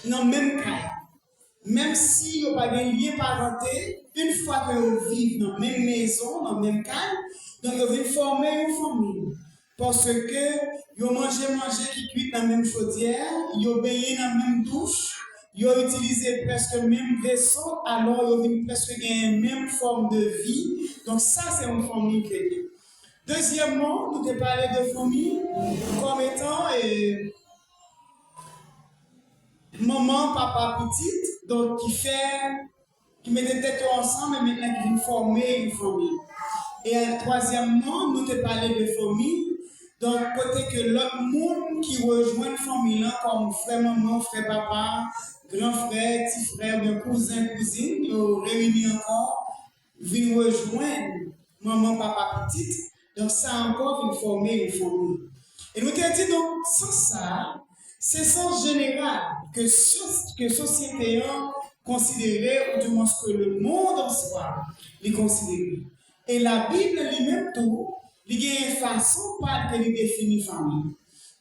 dans le même cas. Même si vous n'avez pas de lien parenté, une fois que vous vivez dans la même maison, dans le même cas, donc vous allez former une famille. Parce que vous mangez qui cuit dans la même chaudière, vous obéissez dans la même douche, vous utilisez presque le même vaisseau, alors vous avez presque la même forme de vie. Donc ça, c'est une famille chrétienne. Deuxièmement, nous avons parlé de famille comme étant maman, papa, petite, donc qui met des têtes ensemble et maintenant qui vient former une famille. Et troisièmement, nous te parlé de famille, donc côté que l'autre monde qui rejoint une famille là, comme frère, maman, frère, papa, grand frère, petit frère, bien cousin, cousine, ils réunis encore, viennent rejoindre maman, papa, petite. Donc ça encore vient former une famille. Et nous te dit donc, sans ça, c'est sens général que société a considéré, ou du moins que le monde en soi, les considéré. Et la Bible lui-même tout, il y a une façon par que définit famille.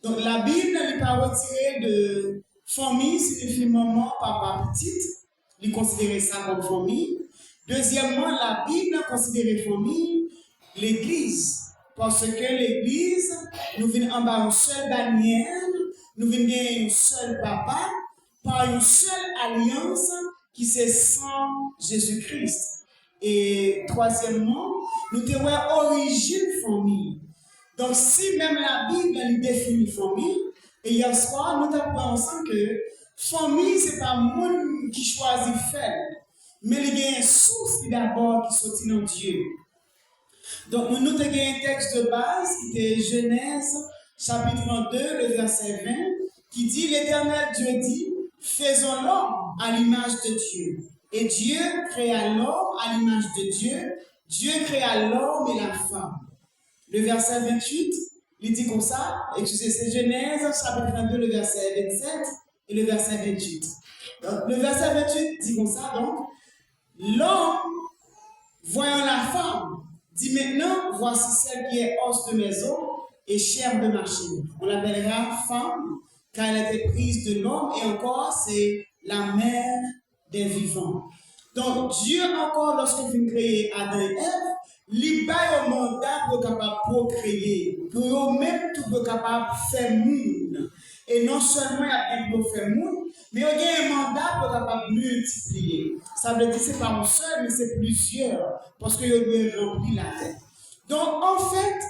Donc la Bible n'est pas retirée de famille, signifie maman, papa, petite. Il considérait ça comme famille. Deuxièmement, la Bible considérait famille l'Église. Parce que l'Église, nous venons en bas une seule bannière, nous venons un seul papa, par une seule alliance qui c'est sans Jésus-Christ. Et troisièmement, nous avons origine famille. Donc, si même la Bible elle définit famille, et hier soir, nous avons ensemble que famille, ce n'est pas le monde qui choisit faire, mais il y a une source d'abord qui sortit dans Dieu. Donc, nous avons un texte de base qui est Genèse, chapitre 2, le verset 20, qui dit, l'Éternel Dieu dit, faisons l'homme à l'image de Dieu. Et Dieu créa l'homme à l'image de Dieu. Dieu créa l'homme et la femme. Le verset 28, il dit comme ça, excusez, c'est Genèse, chapitre 2, le verset 27 et le verset 28. Donc, le verset 28 dit comme ça, donc, l'homme, voyant la femme, dit maintenant, voici celle qui est os de mes os et chair de ma chair. On l'appellera femme, car elle était prise de l'homme, et encore, c'est la mère des vivants. Donc, Dieu, encore, lorsqu'il créer Adam et Ève, il a un mandat pour capable procréer, pour même tout pour capable faire monde. Et non seulement il y a pour faire monde, mais il y a un mandat pour capable multiplier. Ça veut dire que ce n'est pas un seul, mais c'est plusieurs, parce qu'il doit remplir la terre. Donc, en fait,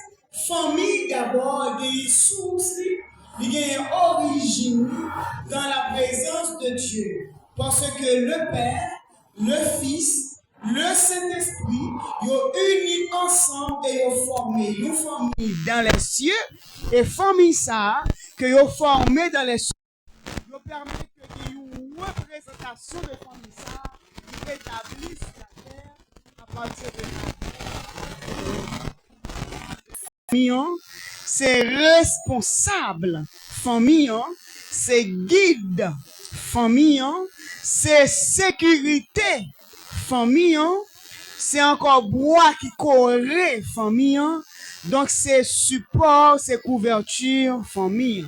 famille d'abord, il y a une source, il y a une origine dans la présence de Dieu. Parce que le Père, le Fils, le Saint-Esprit, ils ont unis ensemble et ils ont formé une famille dans les cieux. Et famille ça, que ils ont formé dans les cieux, ils permettent qu'il y ait une représentation de famille ça, qui établit sur la terre à partir de la famille. C'est responsable. Famille, c'est guide. Famille, c'est sécurité. Famille, c'est encore bois qui corrait. Famille, donc c'est support, c'est couverture. Famille,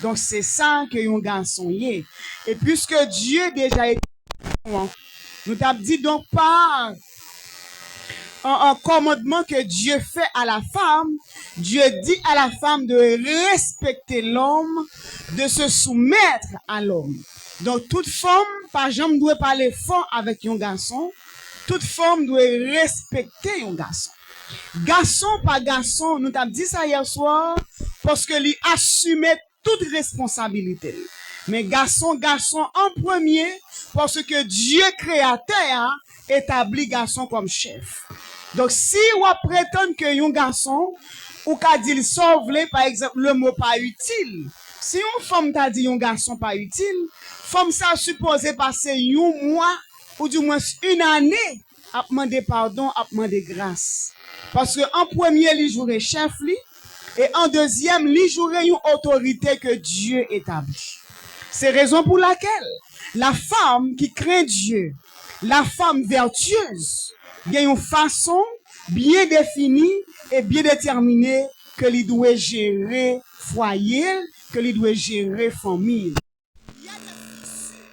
donc c'est ça que un garçon y est. Et puisque Dieu déjà est, nous t'avons dit donc par un commandement que Dieu fait à la femme, Dieu dit à la femme de respecter l'homme, de se soumettre à l'homme. Donc, toute femme, par exemple, doit parler fort avec un garçon. Toute femme doit respecter un garçon. Garçon par garçon, nous t'avons dit ça hier soir, parce que lui assumait toute responsabilité. Mais garçon en premier, parce que Dieu créateur établit garçon comme chef. Donc, si on prétend que un garçon, ou qu'a dit sauve par exemple, le mot pas utile. Si une femme t'a dit un garçon pas utile, femme ça supposé passer un mois, ou du moins une année, à demander pardon, à demander grâce. Parce que en premier, il jouerait chef, lui, et en deuxième, il jouerait une autorité que Dieu établit. C'est raison pour laquelle la femme qui craint Dieu, la femme vertueuse, il y a une façon bien définie et bien déterminée que lui doit gérer foyer, que lui doit gérer famille. Il y a des fissures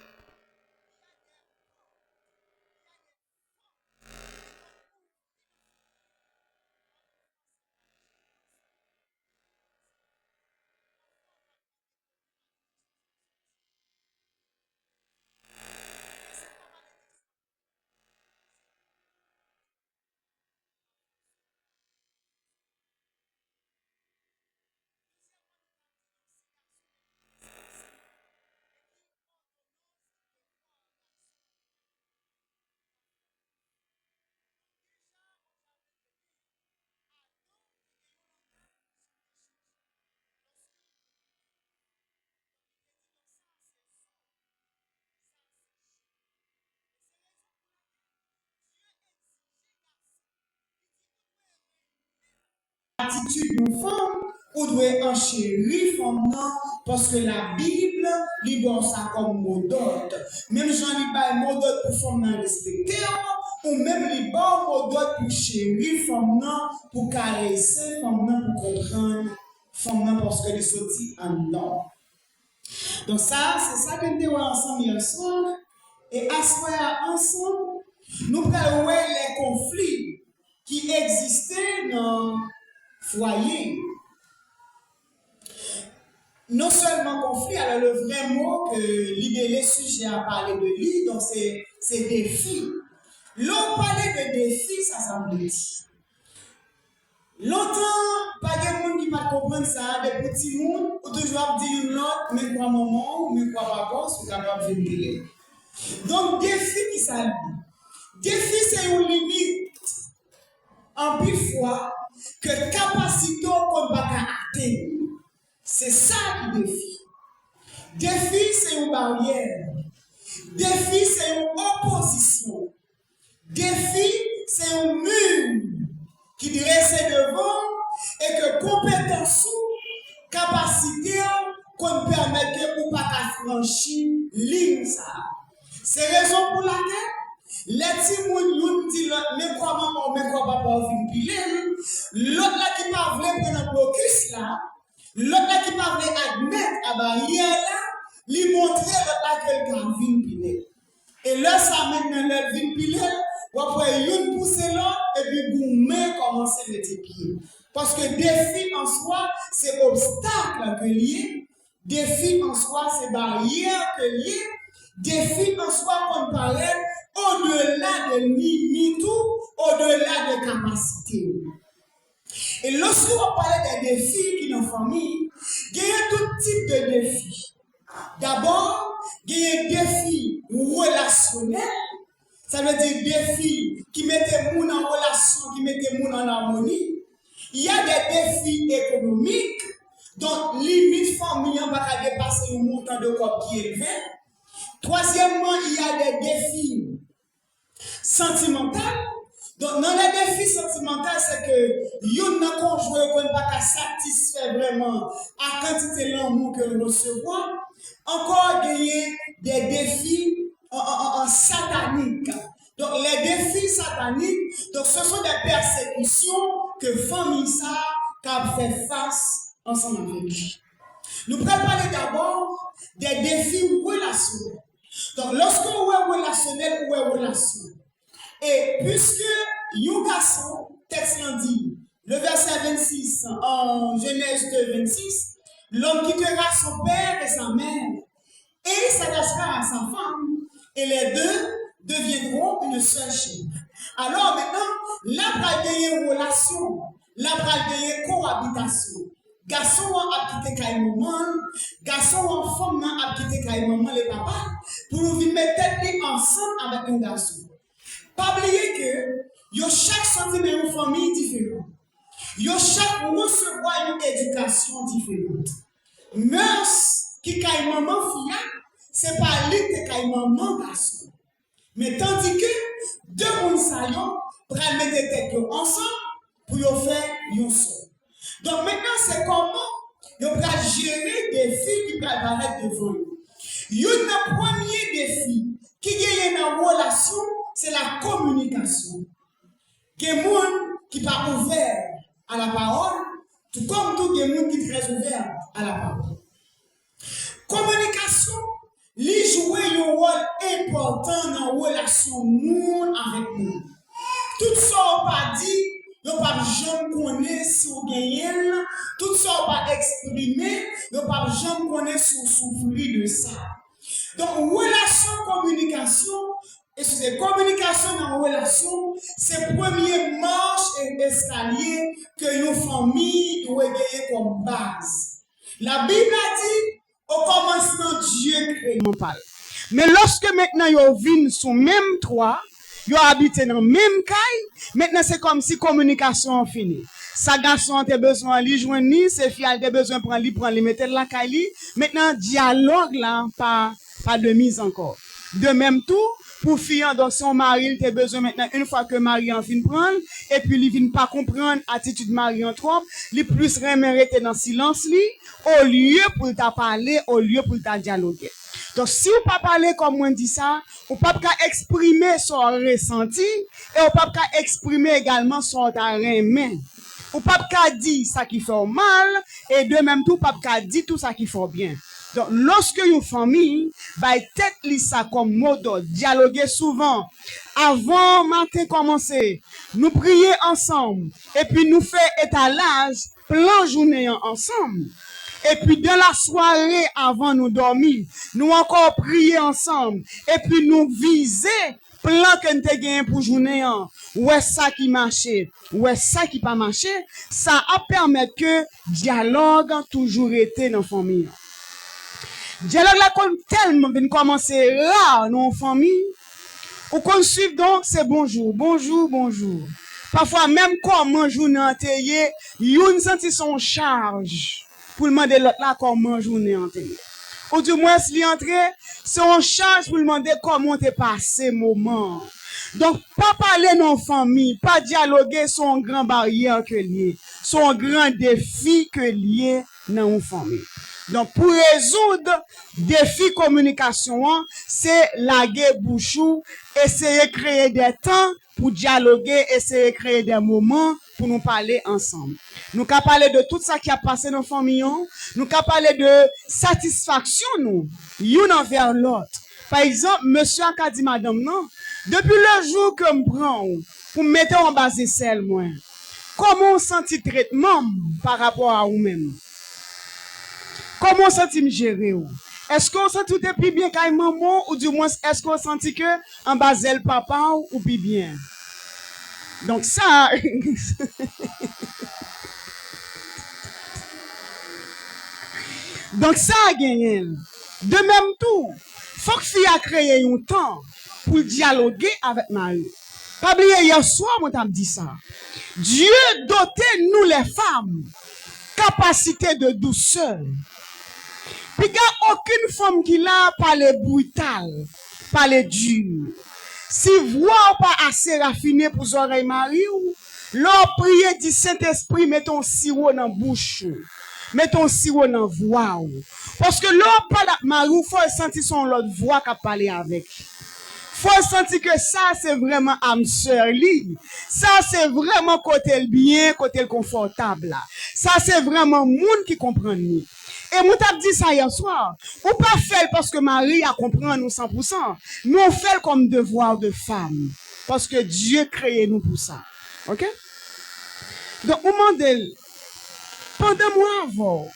attitude d'une femme, ou doit enchérir femme non, parce que la Bible libère ça comme mot d'ordre. Même j'en ai pas un mot d'ordre pour femme non respecter, ou même libère mot d'ordre pour chérir femme non, pour caresser femme non, pour comprendre femme non, parce que les sorties en non. Donc ça, c'est ça que nous avons ensemble hier soir. Et à ce moment ensemble, nous allons voir les conflits qui existaient dans le foyer. Non seulement conflit, alors le vrai mot que libérer sujet a parlé de lui, donc c'est défi. L'on parlait de défi, ça veut dire. Longtemps, pas de monde qui ne comprendre ça, des petits monde, ou toujours dire une autre, mais quoi maman, mais quoi papa, c'est capable de venir. Donc, défi qui ça dit. Défi, c'est une limite. En plus fois, que capacité qu'on va atteindre. C'est ça qui défi. Défi, c'est une barrière. Défi, c'est une opposition. Défi, c'est un mur qui dresse devant et que compétence ou capacité qu'on permet que ou pas franchir ligne ça. C'est raison pour laquelle les petits moun disent mais quoi maman mais quoi papa vient piler l'autre là qui pas voulu prendre un blocus là l'autre là qui pas voulu admettre à barrière là lui montrer l'autre là quelqu'un vient piler et là ça maintenant le vient piler ou après une pousser l'autre et puis gourmet commence à mettre pieds parce que défi en soi c'est obstacle que lié défi en soi c'est barrière que lié défi en soi qu'on parlait au-delà de limite ou au-delà de capacité. Et lorsque on parlait des défis qui dans la famille, il y a tout type de défis. D'abord, il y a des défis relationnels, ça veut dire défis qui mettent les gens en relation, qui mettent les gens en harmonie. Il y a des défis économiques, donc limite famille ne va pas dépasser le montant de corps qui est élevé. Troisièmement, il y a des défis sentimentaux. Donc, dans les défis sentimentaux, c'est que yon n'a conjoint qu'on ne pas satisfaire vraiment à quantité l'amour que nous recevons. Encore, il y a des défis sataniques. Donc, les défis sataniques, donc, ce sont des persécutions que famille ça a fait face ensemble avec lui. Nous préparons d'abord des défis relationnels. Donc, lorsqu'on est relationnel ou est relation, et puisque un garçon, texte dit, le verset 26 en Genèse 2, 26, l'homme quittera son père et sa mère et s'attachera à sa femme, et les deux deviendront une seule chair. Alors maintenant, là, il va gagner une relation, là, il va gagner cohabitation. Garçon a quitté maman, garçon en femme a quitté maman les papas pour nous mettre tête ensemble avec un garçon. Pas oublier que chaque sentiment une famille différente. Chaque recevoir une éducation différente. Mœurs qui caille maman fille, c'est pas lui qui caille maman garçon. Mais tandis que deux mondes saillants pour mettre tête ensemble pour faire un seul. Donc maintenant, c'est comment vous allez gérer des défis qui peuvent apparaître devant vous. Le premier défi qui est dans la relation, c'est la communication. Il y a des gens qui ne sont pas ouverts à la parole, tout comme tout le monde qui est très ouvert à la parole. Communication, lui joue un rôle important dans la relation monde avec nous. Tout ça, on pas dit. Nous ne pouvons jamais connaître si vous gagnez, tout ça va exprimer, nous ne pouvons jamais connaître si vous souffrez de ça. Donc, relation, communication, et c'est communication dans relation, c'est la première marche et escalier que nos familles doivent gagner comme base. La Bible a dit, au commencement, Dieu crée mon parle. Mais lorsque maintenant, ils viennent sur même trois, ils habitent dans le même caille. Maintenant, c'est comme si la communication est finie. Sa garçon a besoin de lui joindre, ses filles a besoin de prendre lui, mettre la caille. Maintenant, dialogue là, pas de mise encore. De même tout, pour fille, donc son mari, il a besoin maintenant, une fois que mari en fin prendre, et puis il vient pas comprendre attitude mari en trop, il plus rester dans silence li, au lieu pour t'a parler, au lieu pour t'a dialoguer. Donc, si vous pas parler comme on dit ça, vous pas exprimer son ressenti, et vous pas exprimer également son aimé. Ou pas dire ça qui fait mal, et de même tout, pas dire tout ça qui fait bien. Donc, lorsque une famille, bah, tête li ça comme mode, dialoguer souvent, avant matin commencer, nous prier ensemble, et puis nous faire étalage, plan journée ensemble. Et puis dans la soirée avant nous dormir, nous encore prier ensemble, et puis nous viser plan que nous gagné pour journée an. Ouais ça qui marchait, ouais ça qui pas marché, ça a permis que dialogue toujours été dans la famille. Dialogue là comme tellement vient commencer rare dans la famille. Ou qu'on suit donc c'est bonjour, bonjour, bonjour. Parfois même comment journée entière, yon senti son charge pour demander l'autre là comment journée entière. Ou du moins si entre son charge pour demander comment t'es passé moment. Donc, pas parler dans la famille, pas dialoguer son grand barrière que lié, son grand défi que lié dans la famille. Donc, pour résoudre défi communication, c'est laguer bouchou, essayer de créer des temps pour dialoguer, essayer de créer des moments pour nous parler ensemble. Nous avons parlé de tout ça qui a passé dans la famille, nous avons parlé de satisfaction, nous, l'une envers l'autre. Par exemple, monsieur a dit madame, non, depuis le jour que me prend pour me mettre en base de sel, moi, comment on senti le traitement par rapport à vous-même? Comment on senti me gérer? Est-ce qu'on sent tout est plus bien qu'à maman ou du moins est-ce qu'on senti que en base de papa ou plus bien? Donc ça, donc ça a gagné. De même tout, faut que fille a créé un temps pour dialoguer avec Marie. Pas oublier hier soir, moi t'as dit ça. Dieu dotait nous les femmes capacité de douceur. Puis il n'y a aucune femme qui l'a parlé brutal, parlé dur. Si voix pas assez raffiné pour les oreilles Marie, l'or prier du Saint-Esprit, met ton sirop dans la bouche. Mets ton sirop dans la voix. Parce que l'or parle à Marie, il faut sentir son l'autre voix qui a parlé avec. Faut sentir que ça, c'est vraiment âme sœur li. Ça, c'est vraiment côté le bien, côté le confortable là. Ça, c'est vraiment monde qui comprend ni. Et moi, t'as dit ça hier soir. Ou pas faire parce que Marie a compris nous 100%. Nous, on fait comme devoir de femme. Parce que Dieu créé nous pour ça. Ok? Donc, au moment pendant moi avant,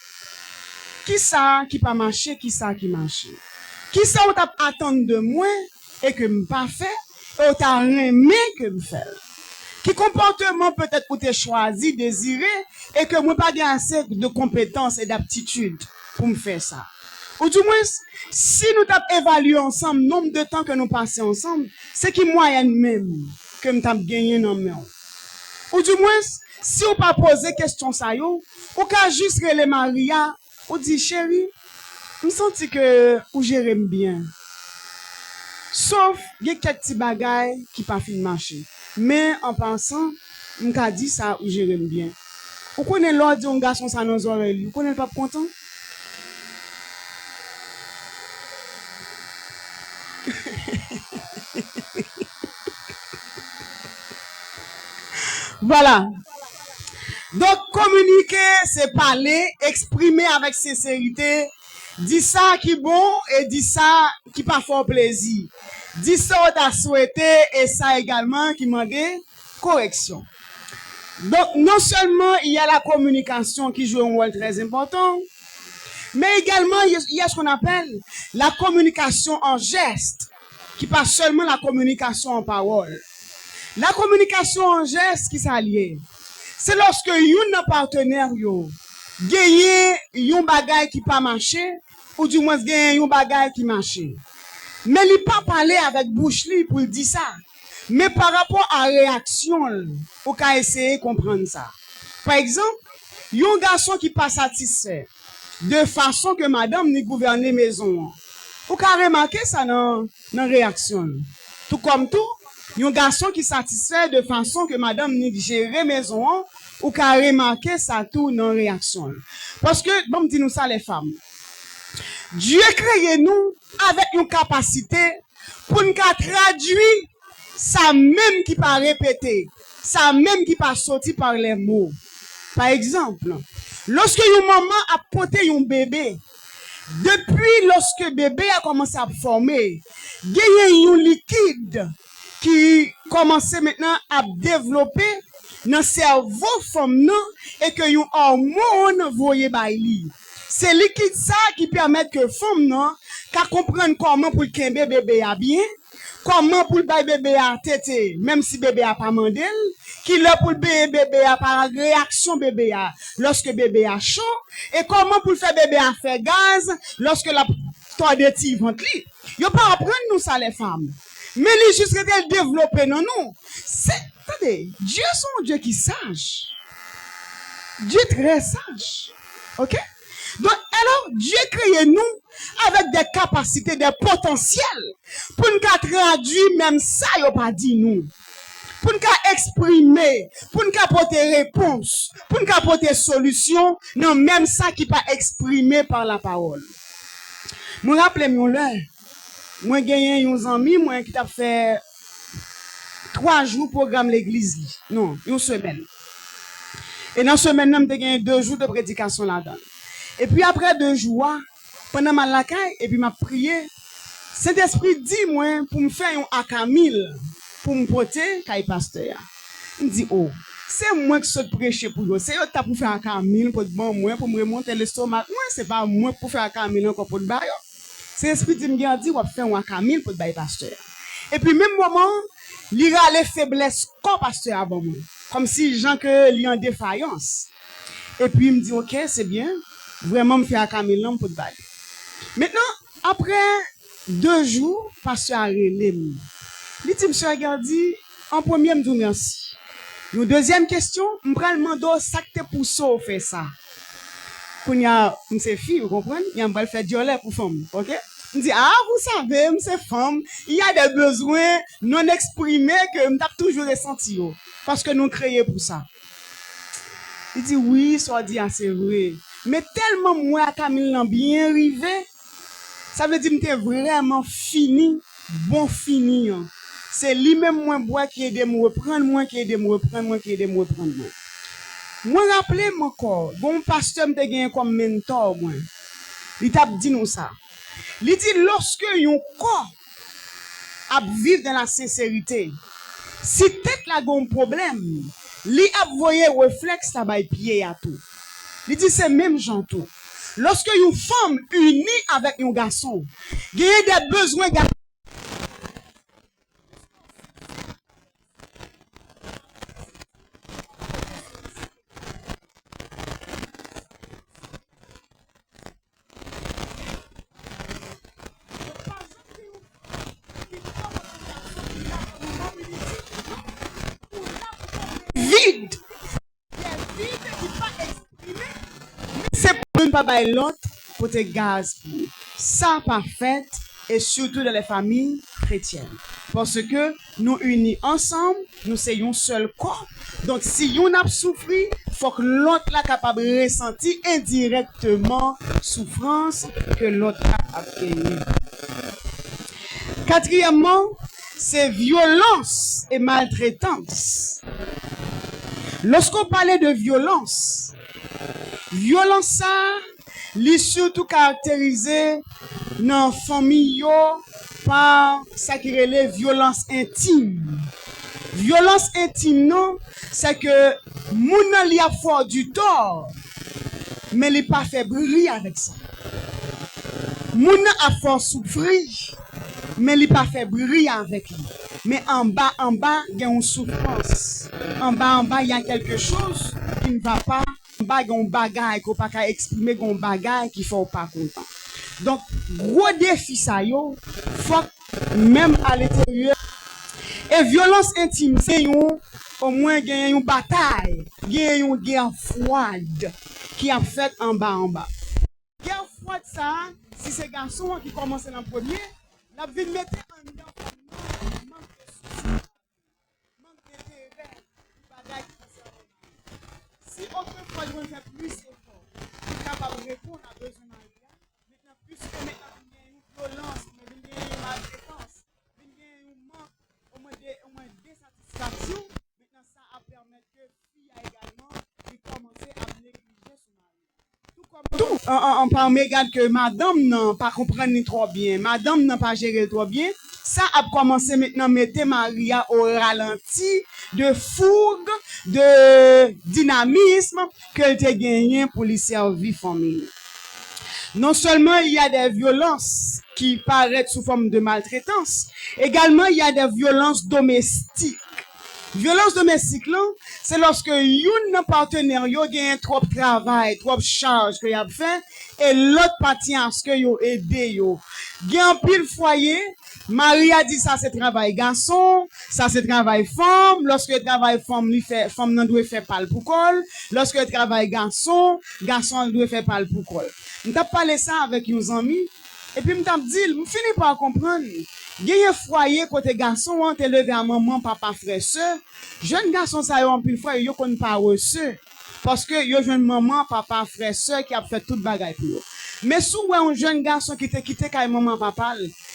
qui ça qui pas marché, qui ça qui marché? Qui ça on t'a attendu de moi et que me pas fait, et on t'a aimé que me fait? Qui comportement peut-être pour te choisi, désiré, et que moi pas assez de compétences et d'aptitudes pour me faire ça. Ou du moins, si nous t'avons évalué ensemble, le nombre de temps que nous passons ensemble, c'est qui moyenne même que nous t'avons gagné dans le monde. Ou du moins, si on pas posé question ça yo, ou qu'à juste les Maria, ou dit chérie, je me sens que ou gère bien. Sauf, il y a quelques petits bagailles qui pas fin marcher. Mais en pensant, je me dit ça ou gère bien. Vous connaissez l'ordre d'un garçon ça dans les oreilles, vous connaissez pas content? Voilà. Donc, communiquer, c'est parler, exprimer avec sincérité, dire ça qui est bon et dire ça qui pas fort plaisir. Dire ça on t'a souhaité et ça également qui demande correction. Donc, non seulement il y a la communication qui joue un rôle très important, mais également il y a ce qu'on appelle la communication en geste, qui pas seulement la communication en parole. La communication en geste qui s'allie, c'est lorsque un partenaire yo gagne un bagage qui pas marché ou du moins gagne un bagage qui marché. Mais il pas parler avec bouche li pour dire ça. Mais par rapport à la réaction, on peut essayer de comprendre ça. Par exemple, un garçon qui pas satisfait de façon que madame ni gouverne maison. Vous pouvez remarquer ça dans la réaction. Tout comme tout, un garçon qui satisfait de façon que madame n'y gère maison, ou qu'a remarqué ça tout dans réaction. Parce que, bon, dis-nous ça les femmes. Dieu crée nous avec une capacité pour nous traduire ça même qui pas répété, ça même qui pas sorti par les mots. Par exemple, lorsque une maman a porté un bébé, depuis lorsque bébé a commencé à former, il y a un liquide qui commence maintenant à développer dans le cerveau femme et que un hormone voyez baili. C'est liquide ça qui permet que femme non qu'à comprendre comment pour qu'un bébé a bien, comment pour le bébé a tété même si bébé a pas mandel, qui le pour le bébé a par réaction bébé a lorsque bébé a chaud et comment pour faire bébé a fait gaz lorsque la tordétive ventre li. Yo pas apprendre nous ça les femmes. Mais les juste que développer non nous. C'est attendez, Dieu son Dieu qui sage. Dieu très sage. OK? Donc, alors, Dieu crée nous avec des capacités, des potentiels pour nous traduire même ça, il n'a pas dit nous. Pour nous exprimer, pour nous apporter réponse, pour nous apporter solution, non, même ça qui pas exprimé par la parole. Je me rappelle, moi, j'ai gagné un ami, moi, qui t'a fait 3 jours programme l'église. Non, une semaine. Et dans cette semaine, j'ai gagné 2 jours de prédication là-dedans. Et puis après 2 jours, pendant ma lacaille, et puis m'a prié, Saint-Esprit dit moi pour me faire un akamil, pour me porter caille pasteur. Il dit oh, c'est moi qui saute prêcher pour eux. C'est eux qui pour faire un akamil pour bon moi pour me remonter l'estomac. Moi c'est pas moi pour faire un akamil encore pour le bail. Saint-Esprit dit me dit on va faire un akamil pour le bail pasteur. Et puis même moment, il a les faiblesses comme pasteur avant moi, comme si Jean que lui en défaillance. Et puis il me dit OK, c'est bien. Vraiment me faire un Camille pour te bailler. Maintenant, après 2 jours, pasteur a relé. Il dit, monsieur Agardi, en premier, me dit merci. Une deuxième question, je prends le mandat, ça que pour ça, fait ça. Quand il y a, c'est fille, vous comprenez? Il y a un fait violet pour femme, ok? Il dit, ah, vous savez, c'est femme, il y a des besoins non exprimés que nous avons toujours ressenti, parce que nous créons pour ça. Il dit, oui, soit dit, c'est vrai. Mais tellement moi, Camille, bien arrivé, ça veut dire que j'étais vraiment fini, bon fini. C'est lui-même moi bois qui aide me reprendre, moi qui aide me reprendre, moi qui aide me reprendre. Moi, rappelez mon corps, bon pasteur me gagné comme mentor, moi. Il t'a dit nous ça. Il dit, lorsque un corps a vivre dans la sincérité, si tête là a un problème, il a voyé réflexe, ça va pied à tout. Il dit c'est même gentil. Lorsque une femme unie avec un garçon, il y a des besoins vide. C'est pour ne pas l'autre pour te gaz. Ça parfait et surtout dans les familles chrétiennes. Parce que nous unis ensemble, nous sommes un seul corps. Donc si on a souffert, il faut que l'autre soit capable de ressentir indirectement souffrance que l'autre a payé. Quatrièmement, c'est violence et maltraitance. Lorsqu'on parlait de violence, ça, est surtout caractérisé dans la famille par ça qui relève violence intime. Violence intime, non, c'est que moun li a fort du tort, mais il pas fait bruit avec ça. Moun a fort souffrir, mais il pas fait bruit avec lui. Mais en bas, il y a une souffrance. En bas, il y a quelque chose qui ne va pas. En bas, il y a un bagage qu'on ne peut pas exprimer, un bagage qu'il ne faut pas content. Donc, gros défi, ça, yo, faut même à l'intérieur. Et violence intime, c'est au moins une bataille, une guerre froide qui a fait en bas. Guerre froide, ça, si c'est garçon qui commence en premier, la vie mettre en dedans. doit faire plus d'efforts pour capable de répondre à besoin Maria. Maintenant, puisque maintenant, il y a une violence, il y a une maltraitance, il y a un manque, au moins désatisfaction, maintenant, ça a permis que fille a également de commencer à négliger son mari. Tout comme tout, on parle que madame n'a pas compris trop bien, madame n'a pas géré trop bien, ça a commencé maintenant à mettre Maria au ralenti de fougue, de dynamisme qu'elle a gagné pour lui servir famille. Non seulement il y a des violences qui paraissent sous forme de maltraitance, également il y a des violences domestiques. Violence domestique là, c'est lorsque une partenaire yo gagne trop de travail, trop de charge que y a fait et l'autre partie à ce que yo aider yo. Gagne pile foyer, Marie a dit ça c'est travail garçon, ça c'est travail femme, lorsque travail femme lui fait femme nan doit faire parler pour col, lorsque travail garçon, garçon doit faire parler pour col. M't'a parlé ça avec nos amis et puis m't'a dit, m'fini par comprendre. Il y a un foyer côté garçon, on te levé à maman, papa, frère, soeur. Jeune garçon, ça y a un pile fois, yo kon pas reçu. Parce que yo jeune maman, papa, frère, soeur qui a fait toute bagaille pour eux. Mais souvent, un jeune garçon qui te quitté quand maman, papa,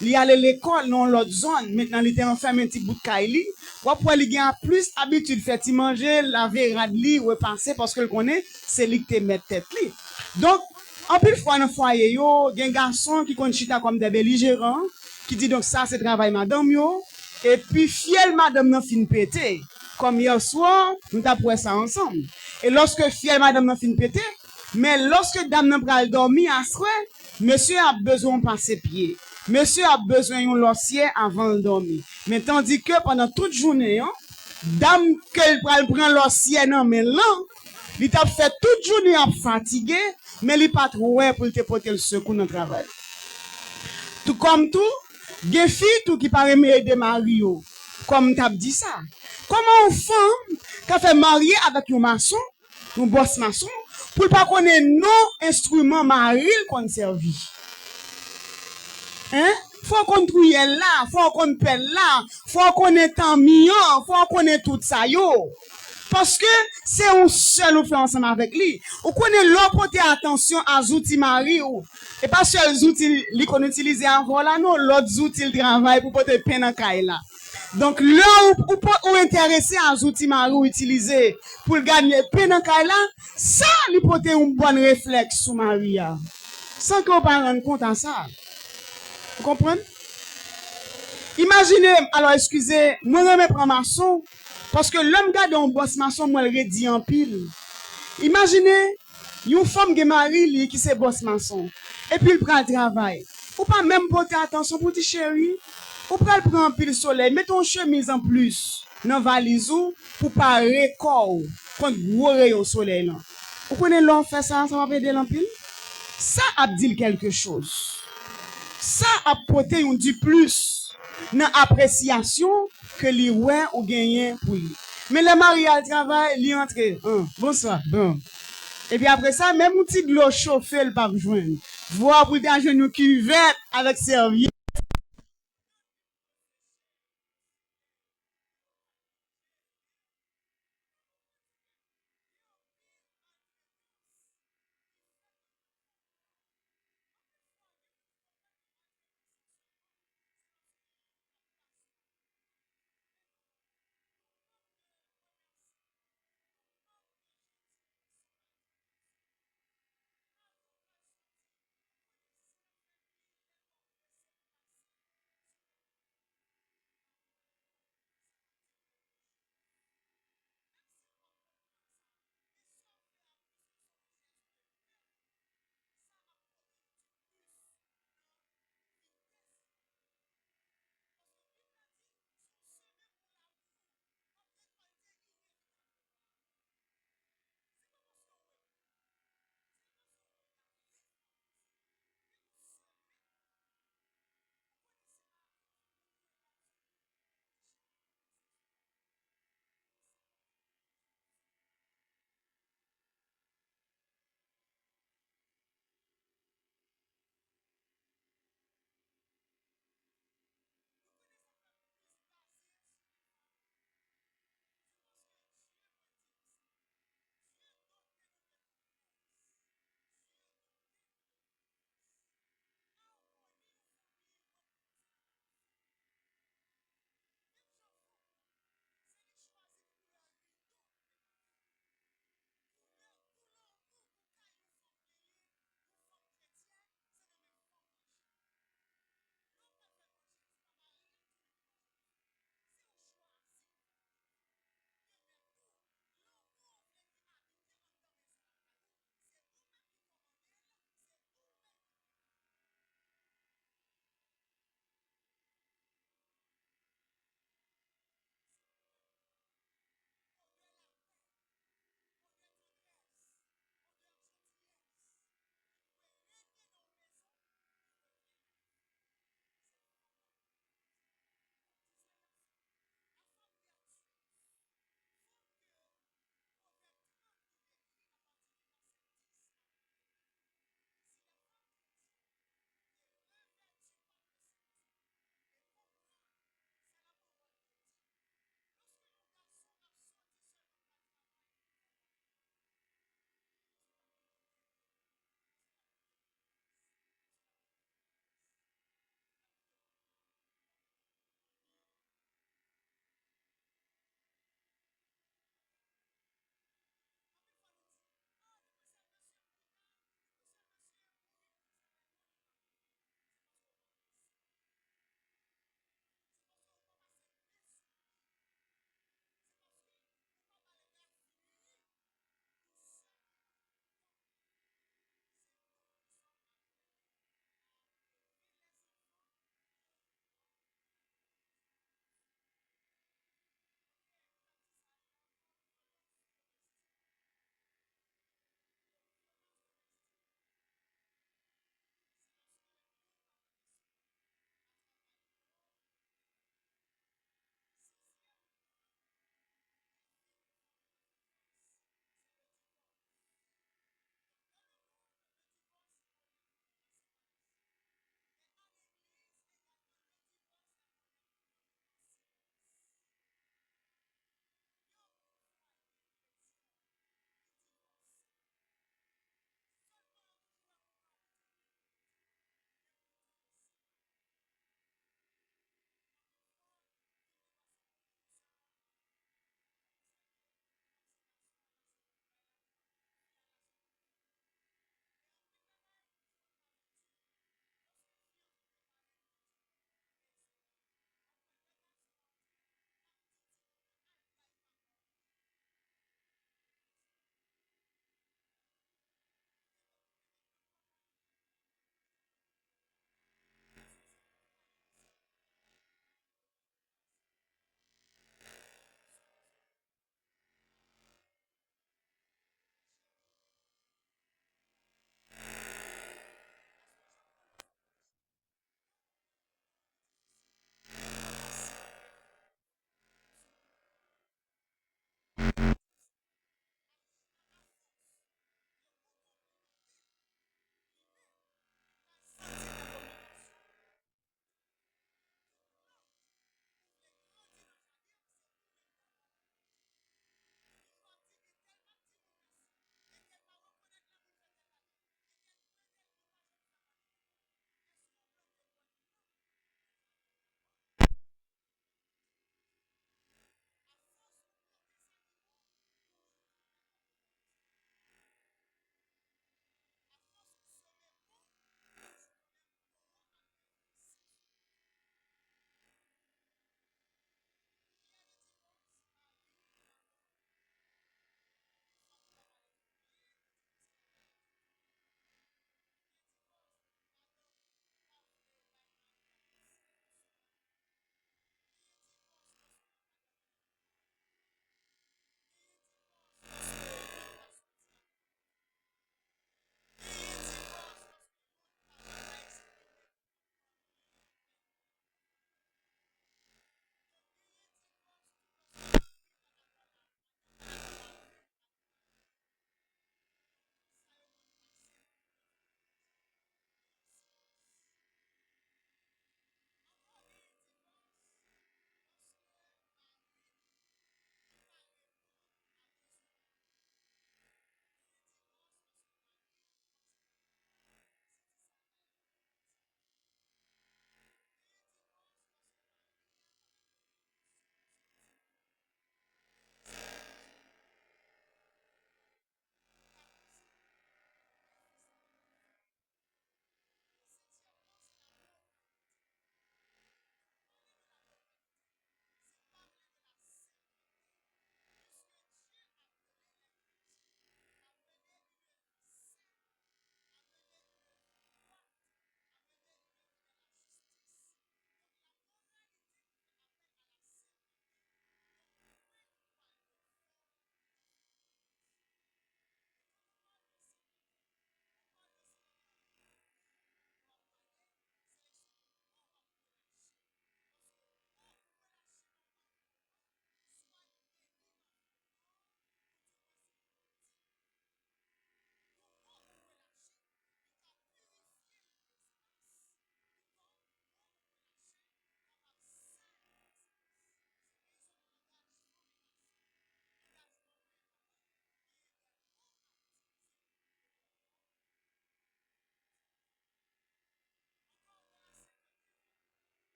il allait à l'école dans l'autre zone. Maintenant, il était enfermé un petit bout de caille. Ou après, il a plus habitude de faire manger, laver, radli, repenser parce que le connaît, c'est lui qui te met tête li. Donc, en pile fois, dans le foyer, yo, il y a un garçon qui compte chita comme des belligérants. Qui dit donc ça c'est travail madame yo et puis fiel madame nan fin pété comme hier soir nous t'a pris ça ensemble et lorsque fiel madame nan fin pété mais lorsque dame nan pral dormir à soir monsieur a besoin de passer pied monsieur a besoin d'un lossier avant de dormir mais tandis que pendant toute journée hein, dame qu'elle pral prend lossier non mais là il t'a fait toute journée à fatigué mais il pas trop ouais pour te porter le secours dans le travail tout comme tout des filles tout qui paraît aider Mario comme t'as dit ça comment une femme qui fait marier avec un maçon un boss maçon pour pas connaître non instrument maril qu'on servi hein faut qu'on trouille là faut qu'on pelle là faut qu'on est en million faut qu'on est tout ça yo parce que c'est un seul ou fait ensemble avec lui. Ou connaît l'autre porter attention à outils mari ou et pas seuls outils li qu'on utilise avant là non l'autre outils le travail pour porter peine en caille là. Donc là ou intéressé à outils mari ou utiliser pour gagner peine en caille là, ça lui porter un bon réflexe sur Maria. Sans qu'on pas rendre compte à ça. Vous comprenez? Imaginez, alors excusez, moi je me prends maçon parce que l'homme garde un boss maçon moi le redit en pile. Imaginez une femme qui marie qui c'est boss maçon et puis il prend le travail. Ou pas même porter attention pour petit chéri. Ou pas le prendre pile soleil, mets ton chemise en plus dans valise ou pour pas record contre gros rayon soleil là. Vous connaissez l'homme fait ça, ça va aider l'empile. Ça a dit quelque chose. Ça a porté un du plus dans l'appréciation que les ouais ou gagné pour lui. Mais le mari a le travail, il entre. Bonsoir. Bon. Et puis après ça, même un petit de l'eau chauffée, le pas rejoindre. Voir pour des genoux cuvette avec serviette.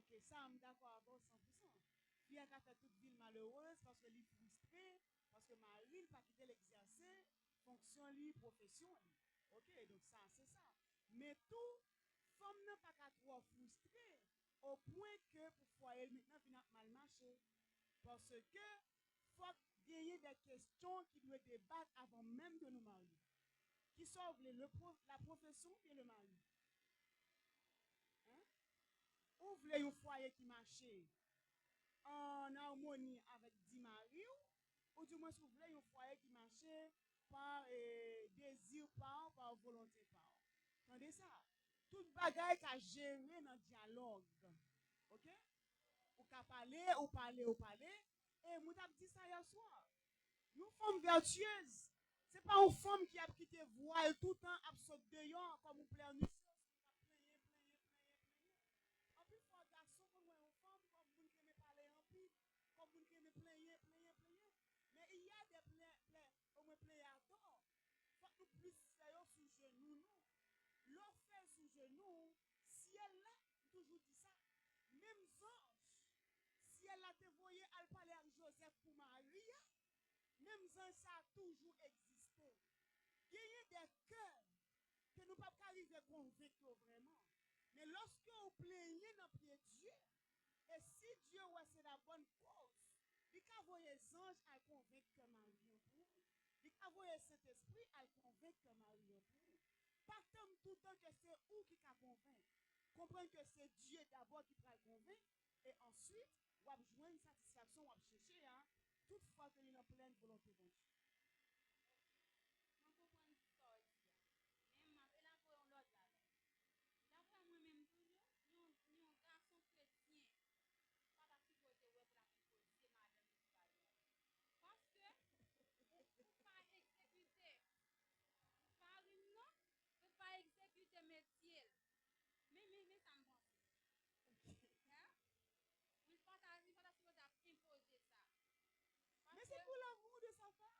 Ok, ça, je suis d'accord avec 100%. Puis elle a fait toute ville malheureuse parce qu'elle est frustrée, parce que Marie n'a pas quitté l'exercer, fonction li, profession li. Ok, donc ça, c'est ça. Mais tout, femme n'a pas qu'à trop frustrée au point que pour foyer maintenant, vient mal marcher. Parce que faut gagner des questions qui doivent débattre avant même de nous marier. Qui sauve la profession et le mari. Hein? Ou voulez un foyer qui marche en harmonie avec 10 maris, ou du moins si vous voulez un foyer qui marche par désir par volonté par. Entendez ça? Toute bagaille qu'a géré dans le dialogue. OK? Ou qu'a parler, ou parler, ou parler. Et moi t'ai dit ça hier soir. Une femme vertueuse. C'est pas une femme qui a quitté voile tout le temps absurde dehors comme on plaît en une en plus, faut un garçon comme une femme, comme vous qui me parler en plus, comme vous qui me plaigner. Mais il y a des plaies, comme me plaît à tort. Faut que nous plus faire sous genoux, nous. L'on fait sous genoux, si elle là, toujours dit ça. Même ange, si elle a te voyé à parler avec Joseph pour Maria, même ange, ça a toujours existé. Il y a des cœurs que nous ne pouvons pas arriver à convaincre vraiment. Mais lorsque vous plaignez dans le pied de Dieu, et si Dieu ouais, c'est la bonne cause, il peut envoyer les anges à convaincre que Marie est pour vous. Il peut envoyer Saint-Esprit à convaincre que Marie est pour vous. Pas tant tout le temps que c'est où qui va convaincre. Comprenez que c'est Dieu d'abord qui va convaincre, et ensuite, vous avez besoin une satisfaction, vous avez chercher, hein, toutefois que nous avons pleine volonté de Dieu. Je comprends ça aussi. Même là pour l'autre là. D'après moi-même toujours, nous un garçon chrétien, pas la supposé ouais pour la supposé madame de travail. Parce que pour pas exécuter farine non, pour pas exécuter métier. Mais ça me pense. Hein? Il faut pas imposer ça. Mais c'est pour l'amour de sa femme.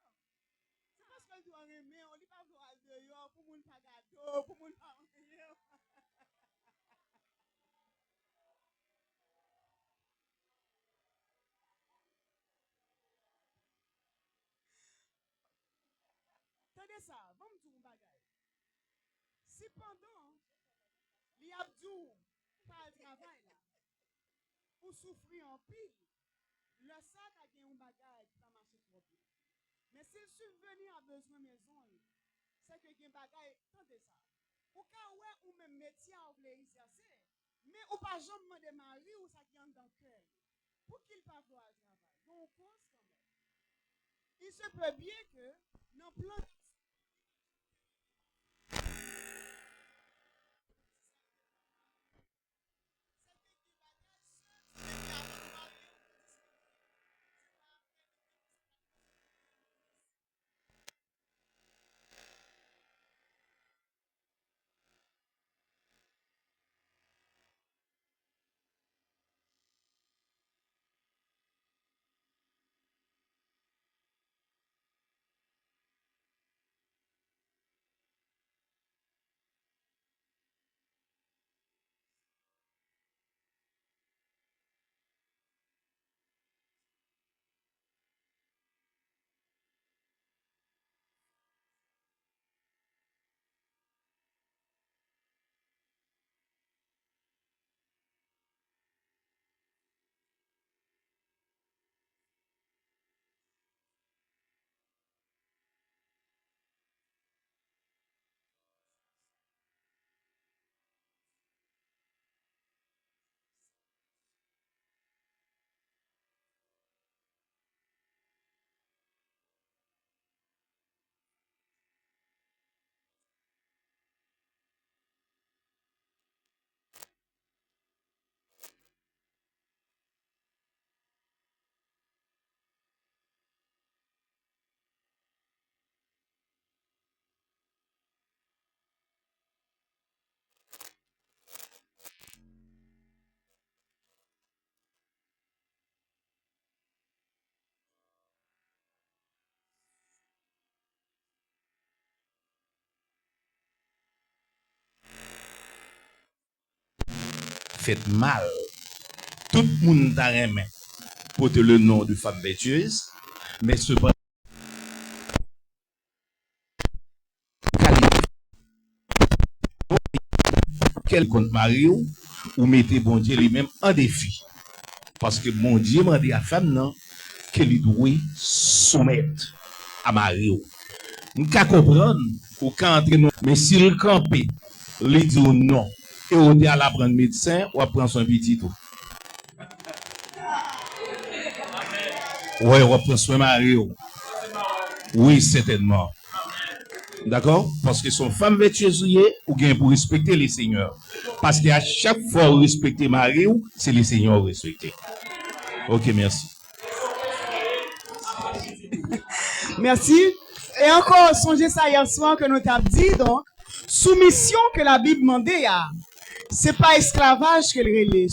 C'est parce qu'elle doit aimer, on ne dit pas vouloir dehors pour mon pas gâteau, pour mon pas rien. Tenez ça, va me dire un bagage. Si pendant, li abdou, pas le travail là, ou souffrir en pile, le sac a gagné un bagage qui va marcher trop bien. Mais si le subvenir a besoin de maison, c'est que gen bagay, tendez ça. Ou ka ouais ou même métier à voulez exercer, mais ou pas jamais de mari ou ça qui est dans le cœur. Pour qu'il pas voir le travail. Donc on pense quand même. Il se peut bien que dans plan c'est que gen bagay seul, c'est qui a mari ou pour discuter. C'est pas après Faites mal. Tout le monde t'a aimé porter le nom de femme vertueuse, mais cependant, quel compte Mario ou mettez bon Dieu lui-même en défi. Parce que mon Dieu m'a dit à femme non, qu'elle doit soumettre à Mario. Nous pouvons comprendre ou quand entrer nous, mais s'il campe, il dit non, et on dit à la prendre médecin ou à prendre son petit tout. Oui, on prend soin Mario. Oui, certainement. D'accord? Parce que son femme vertueuse ou bien pour respecter les seigneurs. Parce qu'à chaque fois où respecter Mario, c'est les seigneurs respecter. Ok, merci. Merci. Et encore, songez ça hier soir que nous t'avons dit, donc, soumission que la Bible demandait, c'est pas esclavage qu'elle relève.